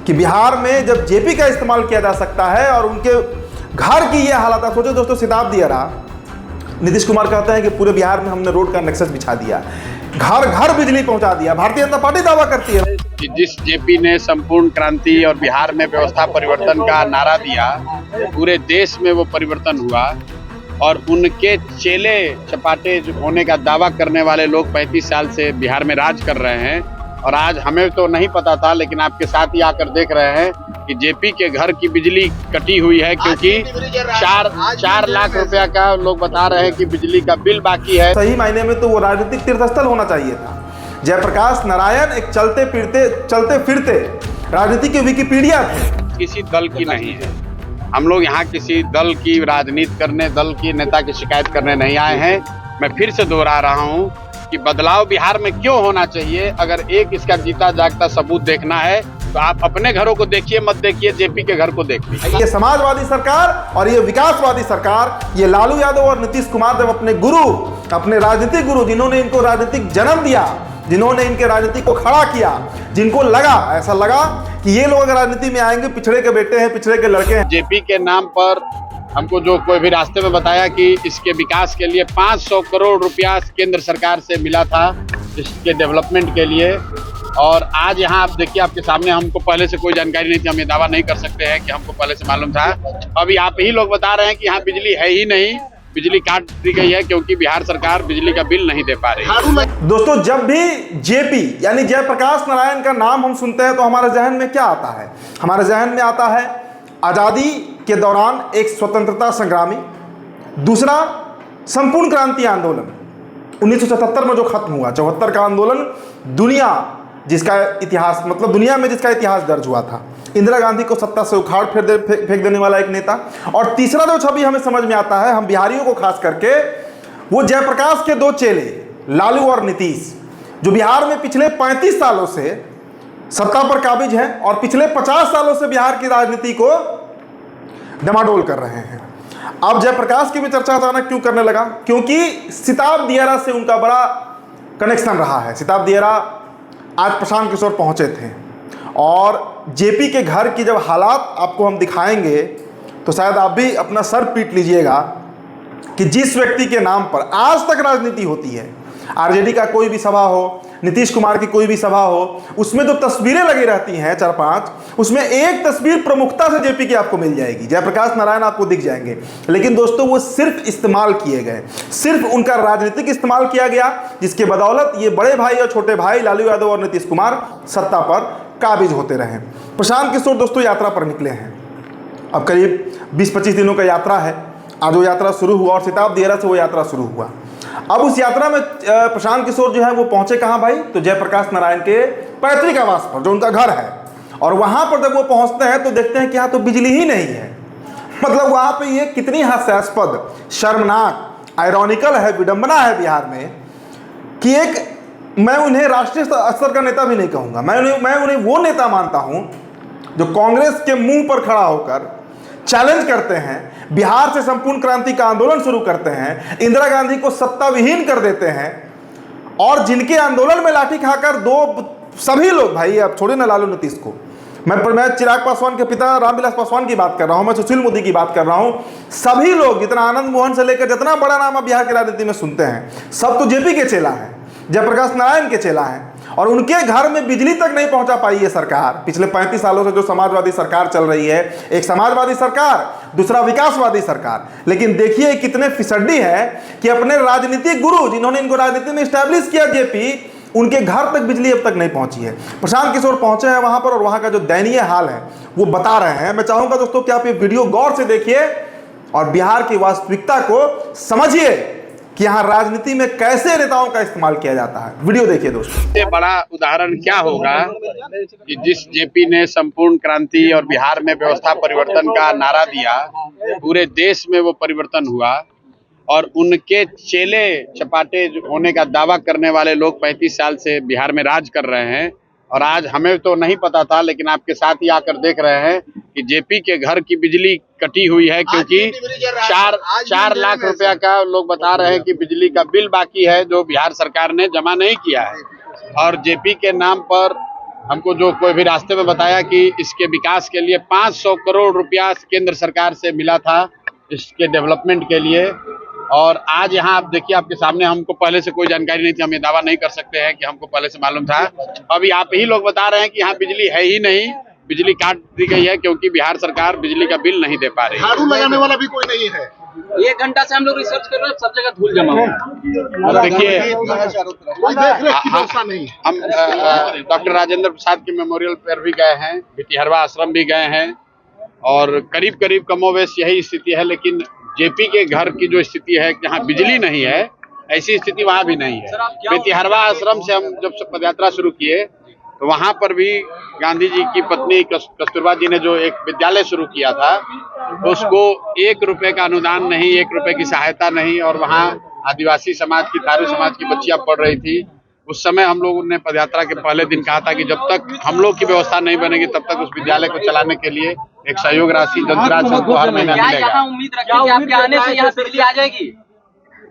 कि बिहार में जब जेपी का इस्तेमाल किया जा सकता है और उनके घर की ये हालत है। सोचो दोस्तों, सिताब दिया रहा, नीतीश कुमार कहते हैं कि पूरे बिहार में हमने रोड का नेक्सस बिछा दिया, घर घर बिजली पहुंचा दिया। भारतीय जनता पार्टी दावा करती है कि जिस जेपी ने संपूर्ण क्रांति और बिहार में व्यवस्था परिवर्तन का नारा दिया, पूरे देश में वो परिवर्तन हुआ और उनके चेले चपाटे होने का दावा करने वाले लोग 35 साल से बिहार में राज कर रहे हैं। और आज हमें तो नहीं पता था, लेकिन आपके साथ ही आकर देख रहे हैं कि जेपी के घर की बिजली कटी हुई है, क्योंकि 4 लाख रुपया का लोग बता रहे हैं कि बिजली का बिल बाकी है। सही मायने में तो वो राजनीतिक तीर्थस्थल होना चाहिए था। जयप्रकाश नारायण एक चलते फिरते राजनीति के विकिपीडिया थे। किसी दल की नहीं है, हम लोग यहाँ किसी दल की राजनीति करने, दल की नेता की शिकायत करने नहीं आए हैं। मैं फिर से दोहरा रहा हूँ कि बदलाव बिहार में क्यों होना चाहिए। अगर एक इसका जीता जागता सबूत देखना है तो आप अपने घरों को देखिए, मत देखिए जेपी के घर को देखिए। ये समाजवादी सरकार और ये विकासवादी सरकार, ये लालू यादव और नीतीश कुमार जब अपने गुरु, अपने राजनीतिक गुरु, जिन्होंने इनको राजनीतिक जन्म दिया, जिन्होंने इनके राजनीति को खड़ा किया, जिनको ऐसा लगा कि ये लोग राजनीति में आएंगे, पिछड़े के बेटे हैं, पिछड़े के लड़के हैं। जेपी के नाम पर हमको जो कोई भी रास्ते में बताया कि इसके विकास के लिए 500 करोड़ रुपया केंद्र सरकार से मिला था इसके डेवलपमेंट के लिए, और आज यहाँ आप देखिए, आपके सामने, हमको पहले से कोई जानकारी नहीं थी, हम ये दावा नहीं कर सकते हैं कि हमको पहले से मालूम था। अभी आप ही लोग बता रहे हैं कि यहाँ बिजली है ही नहीं, बिजली काट दी गई है क्योंकि बिहार सरकार बिजली का बिल नहीं दे पा रही। दोस्तों, जब भी जेपी यानी जयप्रकाश नारायण का नाम हम सुनते हैं तो हमारे जहन में क्या आता है? हमारे जहन में आता है आज़ादी के दौरान एक स्वतंत्रता संग्रामी, दूसरा संपूर्ण क्रांति आंदोलन 1977 में जो खत्म हुआ, 74 का आंदोलन, दुनिया जिसका इतिहास, मतलब दुनिया में जिसका इतिहास दर्ज हुआ था, इंदिरा गांधी को सत्ता से उखाड़ फेंक देने वाला एक नेता। और तीसरा जो छवि हमें समझ में आता है, हम बिहारियों को खास करके, वो जयप्रकाश के 2 चेले लालू और नीतीश, जो बिहार में पिछले 35 सालों से सत्ता पर काबिज हैं और पिछले 50 सालों से बिहार की राजनीति को डमाडोल कर रहे हैं। अब जयप्रकाश की भी चर्चा अचानक क्यों करने लगा? क्योंकि सिताब दियारा से उनका बड़ा कनेक्शन रहा है। सिताब दियारा आज प्रशांत किशोर पहुंचे थे और जेपी के घर की जब हालात आपको हम दिखाएंगे तो शायद आप भी अपना सर पीट लीजिएगा कि जिस व्यक्ति के नाम पर आज तक राजनीति होती है, आरजेडी का कोई भी सभा हो, नीतीश कुमार की कोई भी सभा हो, उसमें जो तस्वीरें लगी रहती हैं 4-5, उसमें एक तस्वीर प्रमुखता से जेपी की आपको मिल जाएगी, जयप्रकाश नारायण आपको दिख जाएंगे। लेकिन दोस्तों, वो सिर्फ इस्तेमाल किए गए, सिर्फ उनका राजनीतिक इस्तेमाल किया गया, जिसके बदौलत ये बड़े भाई और छोटे भाई लालू यादव और नीतीश कुमार सत्ता पर काबिज होते रहे। प्रशांत किशोर दोस्तों यात्रा पर निकले हैं, अब करीब 20-25 दिनों का यात्रा है। आज वो यात्रा शुरू हुआ और सिताब दियारा से वो यात्रा शुरू हुआ। अब उस यात्रा में प्रशांत किशोर जो है वो पहुंचे कहां भाई? तो जयप्रकाश नारायण के पैतृक आवास पर, जो उनका घर है। और वहां पर जब वो पहुंचते हैं तो देखते हैं कि यहाँ तो बिजली ही नहीं है। मतलब वहां पे ये कितनी हास्यास्पद, शर्मनाक, आयरॉनिकल है, विडंबना है बिहार में कि मैं उन्हें राष्ट्रीय स्तर का नेता भी नहीं कहूंगा, मैं उन्हें वो नेता मानता हूं जो कांग्रेस के मुंह पर खड़ा होकर चैलेंज करते हैं, बिहार से संपूर्ण क्रांति का आंदोलन शुरू करते हैं, इंदिरा गांधी को सत्ता विहीन कर देते हैं, और जिनके आंदोलन में लाठी खाकर सभी लोग, भाई अब छोड़े ना लालू नीतीश को, मैं चिराग पासवान के पिता रामविलास पासवान की बात कर रहा हूं, मैं सुशील मोदी की बात कर रहा हूं, सभी लोग, जितना आनंद मोहन से लेकर जितना बड़ा नाम आप बिहार की राजनीति में सुनते हैं, सब तो जेपी के चेला है, जयप्रकाश नारायण के चेला है। और उनके घर में बिजली तक नहीं पहुंचा पाई ये सरकार। पिछले 35 सालों से जो समाजवादी सरकार चल रही है, एक समाजवादी सरकार, दूसरा विकासवादी सरकार। लेकिन देखिए कितने फिसड्डी है कि अपने राजनीतिक गुरु, जिन्होंने इनको राजनीति में स्टैब्लिश किया जेपी, उनके घर तक बिजली अब तक नहीं पहुंची है। प्रशांत किशोर पहुंचे हैं वहां पर और वहां का जो दयनीय हाल है वो बता रहे हैं। मैं चाहूंगा दोस्तों कि आप ये वीडियो गौर से देखिए और बिहार की वास्तविकता को समझिए कि यहाँ राजनीति में कैसे नेताओं का इस्तेमाल किया जाता है। वीडियो देखिए दोस्तों। सबसे बड़ा उदाहरण क्या होगा कि जिस जेपी ने संपूर्ण क्रांति और बिहार में व्यवस्था परिवर्तन का नारा दिया, पूरे देश में वो परिवर्तन हुआ और उनके चेले चपाटे होने का दावा करने वाले लोग 35 साल से बिहार में राज कर रहे हैं। और आज हमें तो नहीं पता था, लेकिन आपके साथ ही आकर देख रहे हैं कि जेपी के घर की बिजली कटी हुई है, क्योंकि 4 लाख रुपया का लोग बता रहे हैं कि बिजली का बिल बाकी है, जो बिहार सरकार ने जमा नहीं किया है। और जेपी के नाम पर हमको जो कोई भी रास्ते में बताया कि इसके विकास के लिए 500 करोड़ रुपया केंद्र सरकार से मिला था इसके डेवलपमेंट के लिए। और आज यहाँ आप देखिए, आपके सामने, हमको पहले से कोई जानकारी नहीं थी, हम ये दावा नहीं कर सकते हैं कि हमको पहले से मालूम था। अभी आप ही लोग बता रहे हैं कि यहाँ बिजली है ही नहीं, बिजली काट दी गई है क्योंकि बिहार सरकार बिजली का बिल नहीं दे पा रही है। झाड़ू लगाने वाला भी कोई नहीं है। 1 घंटा से हम लोग रिसर्च कर रहे हैं, सब जगह धूल जमा हुआ है। देखिए, व्यवस्था नहीं। हम डॉक्टर राजेंद्र प्रसाद के मेमोरियल पर भी गए हैं, भितिहरवा आश्रम भी गए हैं, और करीब करीब कमोवेश यही स्थिति है। लेकिन जेपी के घर की जो स्थिति है, जहाँ बिजली नहीं है, ऐसी स्थिति वहाँ भी नहीं है। भितिहरवा आश्रम से हम जब से पदयात्रा शुरू किए तो वहाँ पर भी गांधी जी की पत्नी कस्तूरबा जी ने जो एक विद्यालय शुरू किया था, तो उसको 1 रुपए का अनुदान नहीं, 1 रुपए की सहायता नहीं, और वहाँ आदिवासी समाज की, थारू समाज की बच्चियां पढ़ रही थी। उस समय हम लोगों ने पदयात्रा के पहले दिन कहा था कि जब तक हम लोग की व्यवस्था नहीं बनेगी तब तक उस विद्यालय को चलाने के लिए एक सहयोग राशि जनसुराज को हर महीना मिलेगा। उम्मीद रखिए कि आपके आने से यहाँ बिजली आ जाएगी?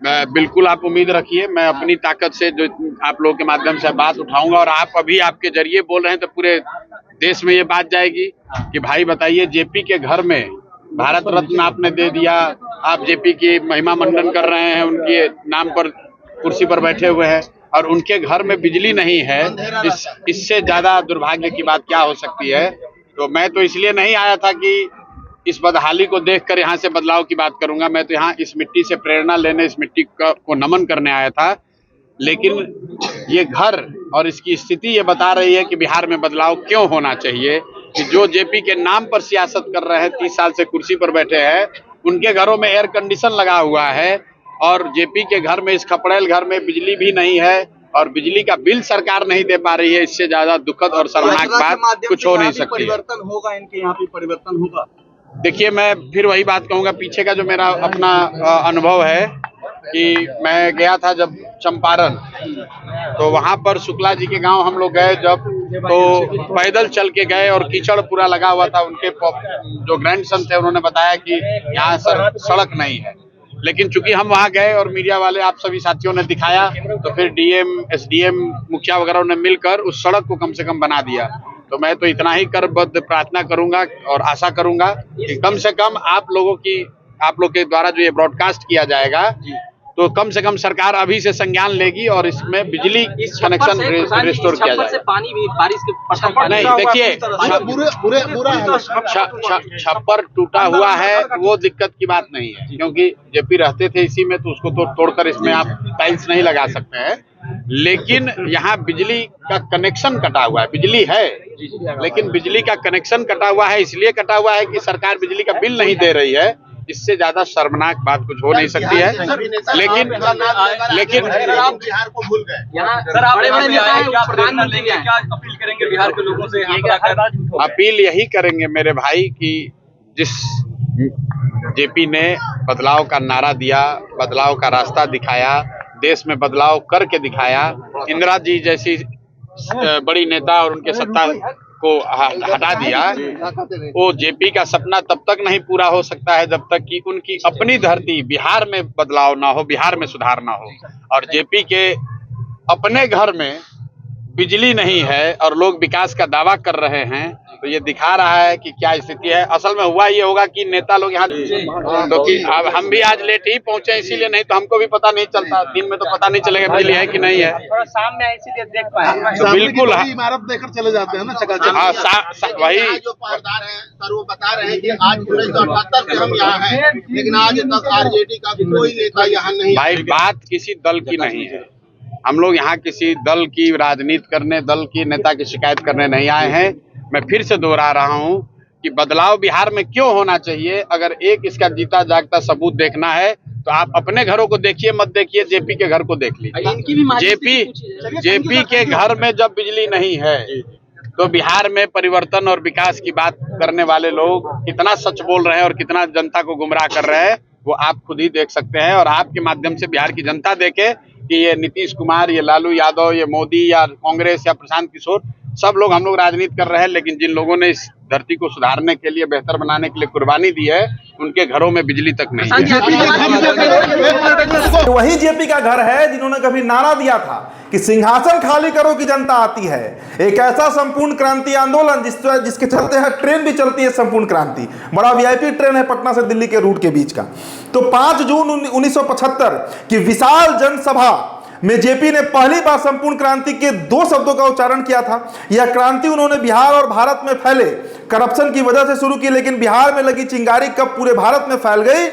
बिल्कुल आप उम्मीद रखिए। मैं अपनी ताकत से जो आप लोगों के माध्यम से बात उठाऊंगा, और आप अभी आपके जरिए बोल रहे हैं तो पूरे देश में ये बात जाएगी कि भाई बताइए, जेपी के घर में भारत रत्न आपने दे दिया, आप जेपी की महिमा मंडन कर रहे हैं, उनके नाम पर कुर्सी पर बैठे हुए हैं, और उनके घर में बिजली नहीं है। इससे ज्यादा दुर्भाग्य की बात क्या हो सकती है। तो मैं तो इसलिए नहीं आया था कि इस बदहाली को देखकर यहाँ से बदलाव की बात करूंगा। मैं तो यहाँ इस मिट्टी से प्रेरणा लेने, इस मिट्टी को नमन करने आया था। लेकिन ये घर और इसकी स्थिति ये बता रही है कि बिहार में बदलाव क्यों होना चाहिए, कि जो जेपी के नाम पर सियासत कर रहे हैं, 30 साल से कुर्सी पर बैठे हैं, उनके घरों में एयर कंडीशन लगा हुआ है, और जेपी के घर में, इस खपड़ेल घर में बिजली भी नहीं है, और बिजली का बिल सरकार नहीं दे पा रही है। इससे ज्यादा दुखद और शर्मनाक बात कुछ हो नहीं सकती। परिवर्तन होगा, इनके यहाँ पे परिवर्तन होगा। देखिए, मैं फिर वही बात कहूंगा, पीछे का जो मेरा अपना अनुभव है कि मैं गया था जब चंपारण, तो वहां पर शुक्ला जी के गांव हम लोग गए जब, तो पैदल चल के गए और कीचड़ पूरा लगा हुआ था। उनके जो ग्रैंडसन थे उन्होंने बताया कि यहाँ सड़क नहीं है। लेकिन चूंकि हम वहां गए और मीडिया वाले, आप सभी साथियों ने दिखाया, तो फिर डीएम, एसडीएम, मुखिया वगैरह ने मिलकर उस सड़क को कम से कम बना दिया। तो मैं तो इतना ही करबद्ध प्रार्थना करूंगा और आशा करूंगा कि कम से कम आप लोग के द्वारा जो ये ब्रॉडकास्ट किया जाएगा, तो कम से कम सरकार अभी से संज्ञान लेगी और इसमें बिजली कनेक्शन रिस्टोर किया जाएगा। पानी भी बारिश के नहीं, देखिए, छप्पर टूटा हुआ है वो दिक्कत की बात नहीं है, क्योंकि जेपी रहते थे इसी में, तो उसको तो तोड़कर इसमें आप टाइल्स नहीं लगा सकते हैं। लेकिन यहाँ बिजली का कनेक्शन कटा हुआ है। बिजली है, लेकिन बिजली का कनेक्शन कटा हुआ है। इसलिए कटा हुआ है कि सरकार बिजली का बिल नहीं दे रही है। इससे ज्यादा शर्मनाक बात कुछ हो नहीं सकती है। लेकिन बिहार को भूल गए। सर, आप बड़े-बड़े नेता हैं, प्रधानमंत्री हैं, क्या अपील करेंगे बिहार के लोगों से? अपील यही करेंगे मेरे भाई कि जिस जेपी ने बदलाव का नारा दिया, बदलाव का रास्ता दिखाया, देश में बदलाव करके दिखाया, इंदिरा जी जैसी बड़ी नेता और उनके सत्ता को हटा दिया, वो जेपी का सपना तब तक नहीं पूरा हो सकता है जब तक कि उनकी अपनी धरती बिहार में बदलाव ना हो, बिहार में सुधार ना हो। और जेपी के अपने घर में बिजली नहीं है और लोग विकास का दावा कर रहे हैं, तो ये दिखा रहा है कि क्या स्थिति है। असल में हुआ ये होगा कि नेता लोग यहाँ, क्योंकि अब हम भी आज लेट ही पहुंचे, इसीलिए, नहीं तो हमको भी पता नहीं चलता। दिन में तो पता नहीं चलेगा बिजली है कि नहीं है। थोड़ा शाम में इसीलिए देख पाए। तो बिल्कुल इमारत देकर चले जाते हैं ना, वही जो पारदार है सर, वो बता रहे हैं कि आज 1978 से हम यहाँ हैं, लेकिन आज तक आरजेडी का कोई नेता यहाँ नहीं। भाई, बात किसी दल की नहीं है। हम लोग यहाँ किसी दल की राजनीति करने, दल की नेता की शिकायत करने नहीं आए हैं। मैं फिर से दोहरा रहा हूँ कि बदलाव बिहार में क्यों होना चाहिए। अगर एक इसका जीता जागता सबूत देखना है तो आप अपने घरों को देखिए, मत देखिए जेपी के घर को देख लीजिए। जेपी के घर में जब बिजली नहीं है तो बिहार में परिवर्तन और विकास की बात करने वाले लोग कितना सच बोल रहे हैं और कितना जनता को गुमराह कर रहे हैं, वो आप खुद ही देख सकते हैं। और आपके माध्यम से बिहार की जनता देखे कि ये नीतीश कुमार, ये लालू यादव, ये मोदी या कांग्रेस या प्रशांत किशोर सब लोग हम लोग राजनीति कर रहे हैं, लेकिन जिन लोगों ने इस धरती को सुधारने के लिए, बेहतर बनाने के लिए कुर्बानी दी है, उनके घरों में बिजली तक नहीं है। वही जेपी का घर है जिन्होंने कभी नारा दिया था कि सिंहासन खाली करो कि जनता आती है। एक ऐसा संपूर्ण क्रांति आंदोलन जिसके चलते है ट्रेन भी चलती है, संपूर्ण क्रांति, बड़ा वीआईपी ट्रेन है पटना से दिल्ली के रूट के बीच का। तो 5 जून 1975 की विशाल जनसभा में जेपी ने पहली बार संपूर्ण क्रांति के 2 शब्दों का उच्चारण किया था। यह क्रांति उन्होंने बिहार और भारत में फैले करप्शन की वजह से शुरू की, लेकिन बिहार में लगी चिंगारी कब पूरे भारत में फैल गई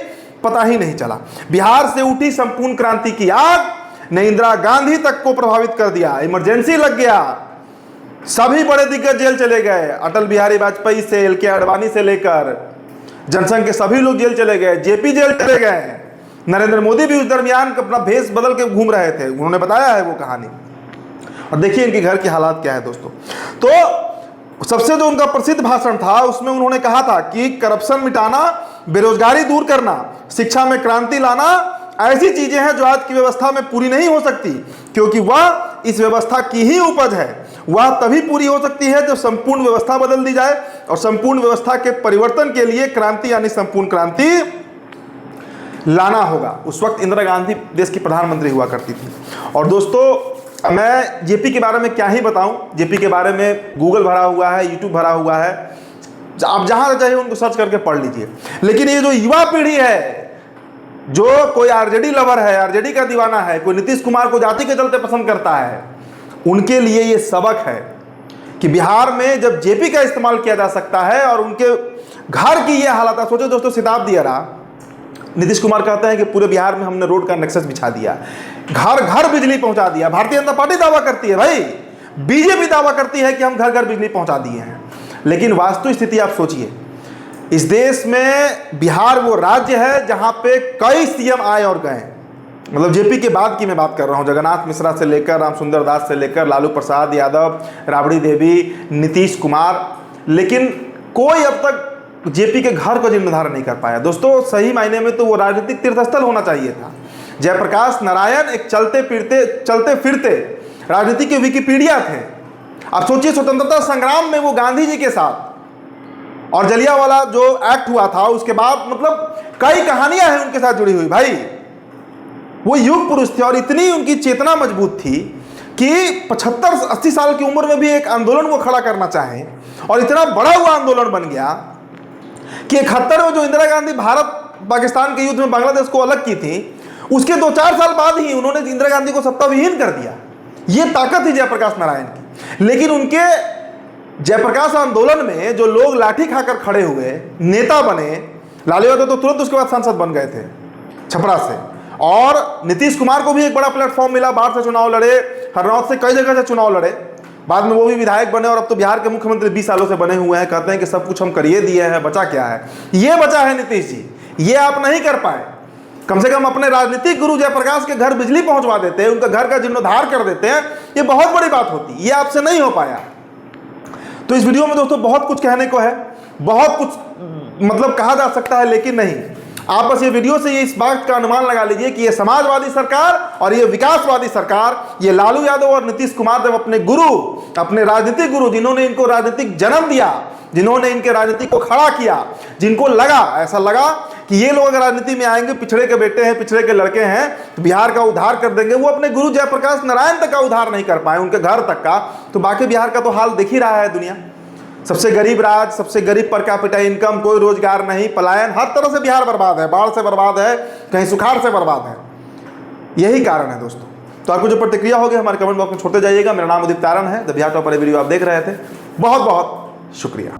पता ही नहीं चला। बिहार से उठी संपूर्ण क्रांति की आग ने इंदिरा गांधी तक को प्रभावित कर दिया। इमरजेंसी लग गया, सभी बड़े दिग्गज जेल चले गए, अटल बिहारी वाजपेयी से एल के आडवाणी से लेकर जनसंघ के सभी लोग जेल चले गए, जेपी जेल चले गए। नरेंद्र मोदी भी उस दरमियान अपना भेष बदल के घूम रहे थे, उन्होंने बताया है वो कहानी। और देखिए इनके घर की हालात क्या है दोस्तों। तो सबसे जो उनका प्रसिद्ध भाषण था उसमें उन्होंने कहा था कि करप्शन मिटाना, बेरोजगारी दूर करना, शिक्षा में क्रांति लाना ऐसी चीजें हैं जो आज की व्यवस्था में पूरी नहीं हो सकती, क्योंकि वह इस व्यवस्था की ही उपज है। वह तभी पूरी हो सकती है जब संपूर्ण व्यवस्था बदल दी जाए, और संपूर्ण व्यवस्था के परिवर्तन के लिए क्रांति यानी संपूर्ण क्रांति लाना होगा। उस वक्त इंदिरा गांधी देश की प्रधानमंत्री हुआ करती थी। और दोस्तों मैं जेपी के बारे में क्या ही बताऊं, जेपी के बारे में गूगल भरा हुआ है, यूट्यूब भरा हुआ है, आप जहां चाहिए उनको सर्च करके पढ़ लीजिए। लेकिन ये जो युवा पीढ़ी है, जो कोई आरजेडी लवर है, आरजेडी का दीवाना है, कोई नीतीश कुमार को जाति के चलते पसंद करता है, उनके लिए ये सबक है कि बिहार में जब जेपी का इस्तेमाल किया जा सकता है और उनके घर की ये हालत है। सोचो दोस्तों, शताब्दी रहा, नीतीश कुमार कहते हैं कि पूरे बिहार में हमने रोड का नेक्सस बिछा दिया, घर घर बिजली पहुंचा दिया। भारतीय जनता पार्टी दावा करती है, भाई बीजेपी दावा करती है कि हम घर घर बिजली पहुंचा दिए हैं। लेकिन वास्तविक स्थिति आप सोचिए, इस देश में बिहार वो राज्य है जहां पे कई सीएम आए और गए। मतलब जेपी के बाद की मैं बात कर रहा हूं, जगन्नाथ मिश्रा से लेकर रामसुंदर दास से लेकर लालू प्रसाद यादव, राबड़ी देवी, नीतीश कुमार, लेकिन कोई अब तक जेपी के घर को जिम्मेदार नहीं कर पाया। दोस्तों सही मायने में तो वो राजनीतिक तीर्थस्थल होना चाहिए था। जयप्रकाश नारायण एक चलते फिरते राजनीति के विकिपीडिया थे। आप सोचिए, स्वतंत्रता संग्राम में वो गांधी जी के साथ, और जलियांवाला जो एक्ट हुआ था उसके बाद, मतलब कई कहानियां हैं उनके साथ जुड़ी हुई। भाई वो युग पुरुष थे और इतनी उनकी चेतना मजबूत थी कि 75-80 साल की उम्र में भी एक आंदोलन को खड़ा करना चाहे, और इतना बड़ा हुआ आंदोलन बन गया कि 71 में जो इंदिरा गांधी भारत पाकिस्तान के युद्ध में बांग्लादेश को अलग की थी, उसके 2-4 साल बाद ही उन्होंने इंदिरा गांधी को सत्ता विहीन कर दिया। ये ताकत थी जयप्रकाश नारायण की। लेकिन उनके जयप्रकाश आंदोलन में जो लोग लाठी खाकर खड़े हुए, नेता बने, लालू यादव तो तुरंत उसके बाद सांसद बन गए थे छपरा से, और नीतीश कुमार को भी एक बड़ा प्लेटफॉर्म मिला, बाढ़ से चुनाव लड़े, हरनौत से कई जगह से चुनाव लड़े, बाद में वो भी विधायक बने, और अब तो बिहार के मुख्यमंत्री 20 सालों से बने हुए हैं। कहते हैं कि सब कुछ हम करिए दिए हैं, बचा क्या है? ये बचा है नीतीश जी, ये आप नहीं कर पाए। कम से कम अपने राजनीतिक गुरु जयप्रकाश के घर बिजली पहुंचवा देते हैं, उनका घर का जीर्णोद्धार कर देते हैं, ये बहुत बड़ी बात होती, ये आपसे नहीं हो पाया। तो इस वीडियो में दोस्तों बहुत कुछ कहने को है, बहुत कुछ मतलब कहा जा सकता है, लेकिन नहीं, आप बस ये वीडियो से ये इस बात का अनुमान लगा लीजिए कि ये समाजवादी सरकार और ये विकासवादी सरकार, ये लालू यादव और नीतीश कुमार जब अपने गुरु, अपने राजनीतिक गुरु, जिन्होंने इनको राजनीतिक जन्म दिया, जिन्होंने इनके राजनीति को खड़ा किया, जिनको लगा, ऐसा लगा कि ये लोग अगर राजनीति में आएंगे, पिछड़े के बेटे हैं, पिछड़े के लड़के हैं, तो बिहार का उद्धार कर देंगे, वो अपने गुरु जयप्रकाश नारायण तक का उद्धार नहीं कर पाए, उनके घर तक का, तो बाकी बिहार का तो हाल देख ही रहा है दुनिया। सबसे गरीब राज्य, सबसे गरीब पर कैपिटा इनकम, कोई रोजगार नहीं, पलायन, हर तरह से बिहार बर्बाद है, बाढ़ से बर्बाद है, कहीं सुखाड़ से बर्बाद है। यही कारण है दोस्तों। तो आपको जो प्रतिक्रिया होगी हमारे कमेंट बॉक्स में छोड़ते जाइएगा। मेरा नाम उदित तारण है, द बिहार टॉपर वीडियो आप देख रहे थे। बहुत बहुत शुक्रिया।